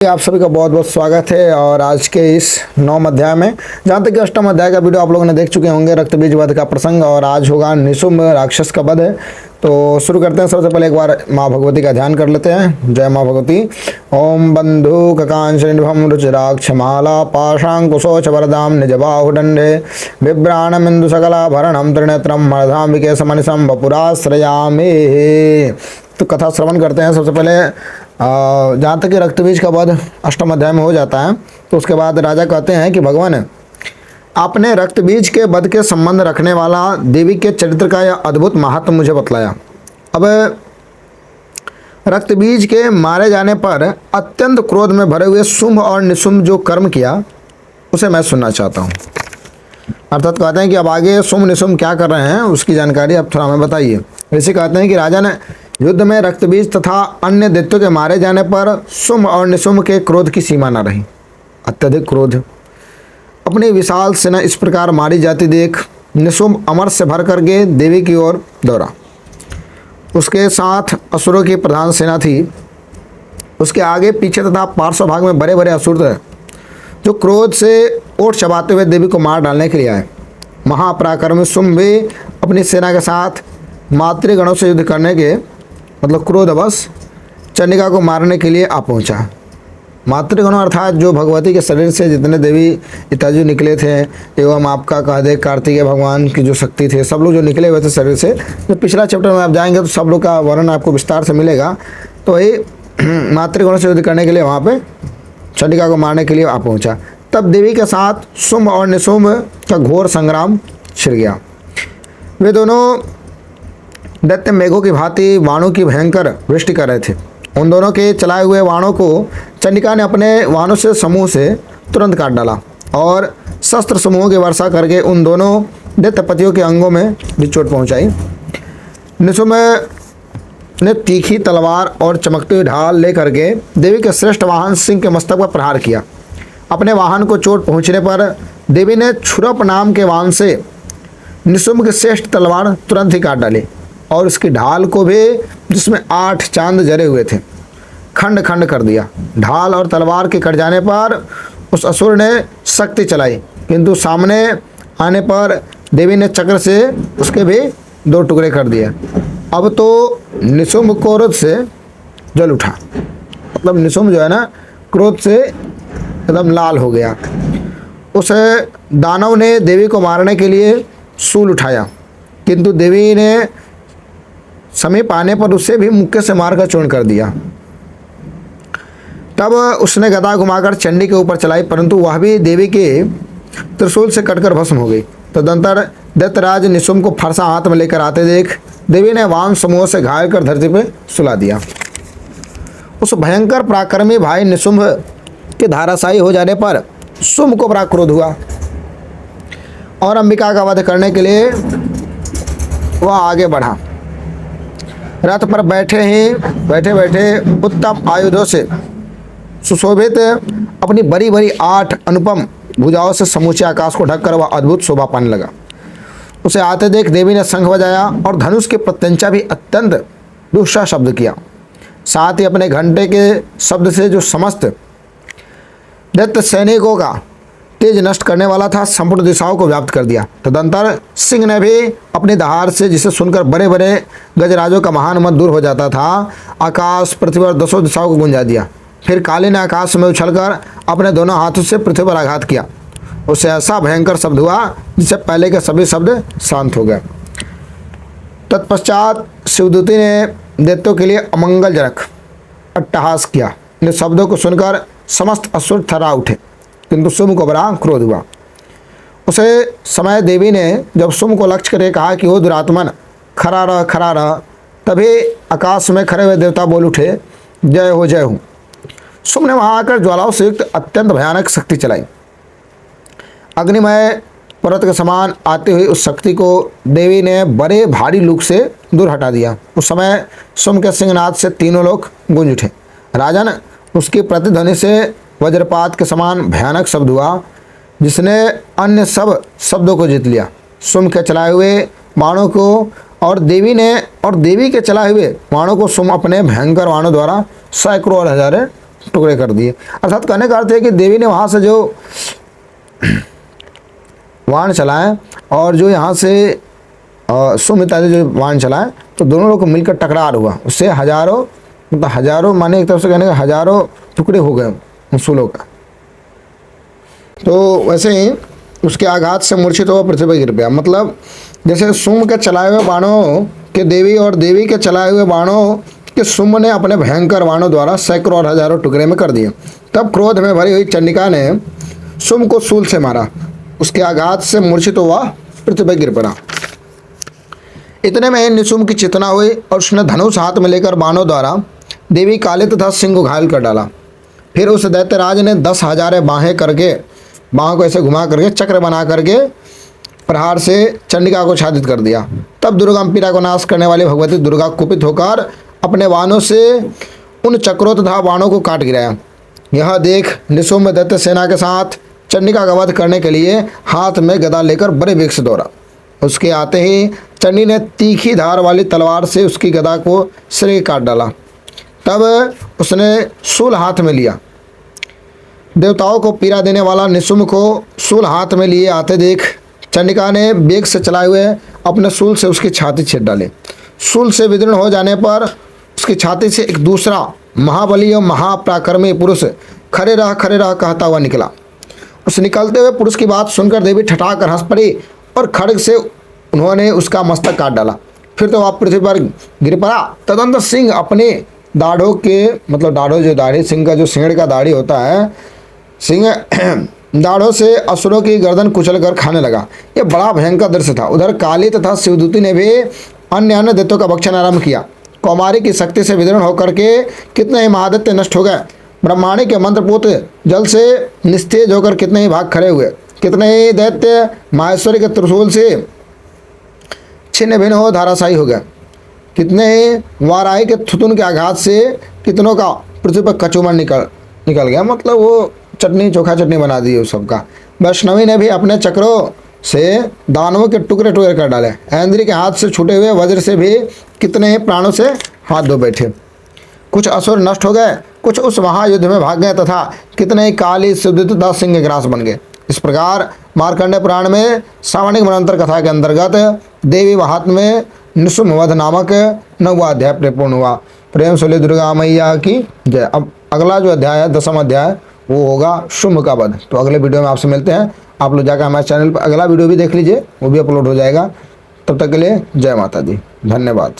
आप सभी का बहुत बहुत स्वागत है। और आज के इस 9 अध्याय में, जहाँ तक कि 8वां अध्याय का वीडियो आप लोगों ने देख चुके होंगे, रक्त बीज वध का प्रसंग, और आज होगा निशुम्भ राक्षस का वध है। तो शुरू करते हैं। सबसे पहले एक बार माँ भगवती का ध्यान कर लेते हैं। जय माँ भगवती। ओम बंधु कांचनिभम रुचिराक्षमाला पाशांकुशोच वरदाम निज बाहुदंडे बिभ्राणमिंदु सकलाभरणम त्रिनेत्रम मर्धाम्बिके समनिसम वपुराश्रयामि। तो कथा श्रवण करते हैं। सबसे पहले जहाँ तक कि रक्तबीज का वध 8वां अध्याय में हो जाता है, तो उसके बाद राजा कहते हैं कि भगवान, आपने रक्तबीज के वध के संबंध रखने वाला देवी के चरित्र का यह अद्भुत महात्म मुझे बतलाया। अब रक्तबीज के मारे जाने पर अत्यंत क्रोध में भरे हुए शुंभ और निशुंभ जो कर्म किया, उसे मैं सुनना चाहता हूँ। अर्थात कहते हैं कि अब आगे शुंभ निशुंभ क्या कर रहे हैं, उसकी जानकारी अब थोड़ा हमें बताइए। इसे कहते हैं कि राजा ने युद्ध में रक्तबीज तथा अन्य दैत्यों के मारे जाने पर शुंभ और निशुंभ के क्रोध की सीमा न रही। अत्यधिक क्रोध, अपनी विशाल सेना इस प्रकार मारी जाती देख निशुंभ अमर से भर करके देवी की ओर दौड़ा। उसके साथ असुरों की प्रधान सेना थी। उसके आगे पीछे तथा पार्श्व भाग में बड़े बड़े असुर थे, जो क्रोध से ओट चबाते हुए देवी को मार डालने के लिए आए। महापराक्रमी शुंभ भी अपनी सेना के साथ मातृगणों से युद्ध करने के मतलब क्रोधवश चंडिका को मारने के लिए आ पहुंचा। मातृगणों अर्थात जो भगवती के शरीर से जितने देवी इत्यादि निकले थे, एवं आपका कह दे कार्तिकेय भगवान की जो शक्ति थे, सब लोग जो निकले हुए थे शरीर से, तो पिछला चैप्टर में आप जाएंगे तो सब लोग का वर्णन आपको विस्तार से मिलेगा। तो वही मातृगणों से युद्ध करने के लिए वहाँ पे चंडिका को मारने के लिए आ पहुँचा। तब देवी के साथ शुंभ और निशुंभ का घोर संग्राम छिड़ गया। वे दोनों दैत्य मेघों की भांति वाणों की भयंकर वृष्टि कर रहे थे। उन दोनों के चलाए हुए वाणों को चंडिका ने अपने वाणों से समूह से तुरंत काट डाला और शस्त्र समूहों की वर्षा करके उन दोनों दैत्यपतियों के अंगों में भी चोट पहुंचाई। निशुंभ ने तीखी तलवार और चमकती हुई ढाल लेकर के देवी के श्रेष्ठ वाहन सिंह के मस्तक पर प्रहार किया। अपने वाहन को चोट पहुंचने पर देवी ने छुरप नाम के वाहन से निशुंभ की श्रेष्ठ तलवार तुरंत ही काट डाली और उसकी ढाल को भी, जिसमें 8 चांद जरे हुए थे, खंड खंड कर दिया। ढाल और तलवार के कट जाने पर उस असुर ने शक्ति चलाई, किंतु सामने आने पर देवी ने चक्र से उसके भी 2 टुकड़े कर दिए। अब तो निशुंभ क्रोध से जल उठा, मतलब निशुंभ जो है ना, क्रोध से एकदम लाल हो गया। उस दानव ने देवी को मारने के लिए शूल उठाया, किंतु देवी ने समीप आने पर उसे भी मुक्के से मारकर चूर्ण कर दिया। तब उसने गदा घुमाकर चंडी के ऊपर चलाई, परंतु वह भी देवी के त्रिशूल से कटकर भस्म हो गई। तदंतर दैत्यराज निशुंभ को फरसा हाथ में लेकर आते देख देवी ने वाहन समूह से घायल कर धरती पर सुला दिया। उस भयंकर पराक्रमी भाई निशुंभ के धाराशायी हो जाने पर शुंभ को बड़ा क्रोध हुआ और अंबिका का वध करने के लिए वह आगे बढ़ा। रथ पर बैठे उत्तम आयुधों से सुशोभित अपनी बड़ी बड़ी 8 अनुपम भुजाओं से समूचे आकाश को ढककर वह अद्भुत शोभा पाने लगा। उसे आते देख देवी ने शंख बजाया और धनुष के प्रत्यंचा भी अत्यंत दुस्सह शब्द किया। साथ ही अपने घंटे के शब्द से जो समस्त दैत्य सैनिकों का तेज नष्ट करने वाला था, संपूर्ण दिशाओं को व्याप्त कर दिया। तदंतर सिंह ने भी अपनी दहाड़ से, जिसे सुनकर बड़े बड़े गजराजों का महान मत दूर हो जाता था, आकाश पृथ्वी और 10 दिशाओं को गुंजा दिया। फिर काली ने आकाश में उछलकर अपने दोनों हाथों से पृथ्वी पर आघात किया। उससे ऐसा भयंकर शब्द हुआ जिससे पहले के सभी शब्द शांत हो गए। तत्पश्चात शिवदूती ने दैत्यों के लिए अमंगलजनक अट्टहास किया। इन शब्दों को सुनकर समस्त असुर थर्रा उठे, किंतु शुंभ को बड़ा क्रोध हुआ। उसे समय देवी ने जब शुंभ को लक्ष्य करके कहा कि वो दुरात्मन, खरा रह, तभी आकाश में खड़े हुए देवता बोल उठे, जय हो जय हो। शुंभ ने वहां आकर ज्वालाओं से युक्त अत्यंत भयानक शक्ति चलाई। अग्निमय पर्वत के समान आती हुई उस शक्ति को देवी ने बड़े भारी लूक से दूर हटा दिया। उस समय शुंभ के सिंहनाद से तीनों लोग गूंज उठे। राजन, उसकी प्रतिध्वनि से वज्रपात के समान भयानक शब्द हुआ, जिसने अन्य सब शब्दों को जीत लिया। शुंभ के चलाए हुए बाणों को और देवी के चलाए हुए बाणों को शुंभ अपने भयंकर बाणों द्वारा सैकड़ों और हजारें टुकड़े कर दिए। अर्थात कहने का अर्थ है कि देवी ने वहाँ से जो बाण चलाए और जो यहाँ से सुमित्रा ने जो बाण चलाए, तो दोनों लोग को मिलकर टकरार हुआ, उससे हजारों, मतलब हजारों माने एक तरफ से कहने का हजारों टुकड़े हो गए मूसलों का। तो वैसे ही उसके आघात से मूर्छित हुआ पृथ्वी पर गिर गया। मतलब जैसे शुंभ के चलाए हुए बाणों के देवी और देवी के चलाए हुए बाणों के शुंभ ने अपने भयंकर बाणों द्वारा सैकड़ों और हजारों टुकड़े में कर दिए। तब क्रोध में भरी हुई चंडिका ने शुंभ को शूल से मारा, उसके आघात से मूर्छित हुआ पृथ्वी पर गिर पड़ा। इतने में निशुंभ की चेतना हुई और उसने धनुष हाथ में लेकर बाणों द्वारा देवी काली तथा सिंह को घायल कर डाला। फिर उस दैत्यराज ने 10,000 बाहें करके, बाहों को ऐसे घुमा करके चक्र बना करके प्रहार से चंडिका को छादित कर दिया। तब दुर्गाम्पिका को नाश करने वाली भगवती दुर्गा कुपित होकर अपने बाणों से उन चक्रों तथा बाणों को काट गिराया। यह देख निशुंभ दैत्य सेना के साथ चंडिका का वध करने के लिए हाथ में गदा लेकर बड़े वेग से दौड़ा। उसके आते ही चंडी ने तीखी धार वाली तलवार से उसकी गदा को शरीर काट डाला। तब उसने शूल हाथ में लिया। देवताओं को पीड़ा देने वाला निशुंभ को शूल हाथ में लिए आते देख चंडिका ने वेग से चलाए हुए अपने शूल से उसकी छाती छेद डाले। शूल से विदीर्ण हो जाने पर उसकी छाती से एक दूसरा महाबली और महापराक्रमी पुरुष खड़े रह कहता हुआ निकला। उस निकलते हुए पुरुष की बात सुनकर देवी ठठाकर हंस पड़ी और खड्ग से उन्होंने उसका मस्तक काट डाला। फिर तो वह पृथ्वी पर गिर पड़ा। तदंतर सिंह अपने दाढ़ों के, मतलब दाढ़ों जो दाढ़ी, सिंह का जो सींग का दाढ़ी होता है, सिंह दाढ़ों से असुरों की गर्दन कुचल कर खाने लगा। यह बड़ा भयंकर दृश्य था। उधर काली तथा शिवदूती ने भी अन्य दैत्यों का भक्षण आरंभ किया। कौमारी की शक्ति से विदीर्ण होकर के कितने ही महादैत्य नष्ट हो गए। ब्रह्माणी के मंत्रपूत जल से निस्तेज होकर कितने ही भाग खड़े हुए। कितने ही दैत्य माहेश्वरी के त्रिशूल से छिन्न भिन्न हो धाराशायी हो गए। कितने ही वाराही के थुतुन के आघात से कितनों का पृथ्वी पर कचूमर निकल गया। मतलब वो चटनी चोखा चटनी बना दी उस सबका। वैष्णवी ने भी अपने चक्रों से दानवों के टुकड़े टुकड़े कर डाले। ऐन्द्री के हाथ से छूटे हुए वज्र से भी कितने ही प्राणों से हाथ धो बैठे। कुछ असुर नष्ट हो गए, कुछ उस महायुद्ध में भाग गए तथा कितने ही काली शिवदूत तथा सिंह के ग्रास बन गए। इस प्रकार मार्कंडेय पुराण में सावर्णिक मनंतर कथा के अंतर्गत देवी महात्म्य में निशुंभ वध नामक 9वां अध्याय परिपूर्ण हुआ। प्रेम से दुर्गा मैया की जय। अब अगला जो अध्याय है 10वां अध्याय वो होगा शुंभ का वध। तो अगले वीडियो में आपसे मिलते हैं। आप लोग जाकर हमारे चैनल पर अगला वीडियो भी देख लीजिए, वो भी अपलोड हो जाएगा। तब तक के लिए जय माता दी, धन्यवाद।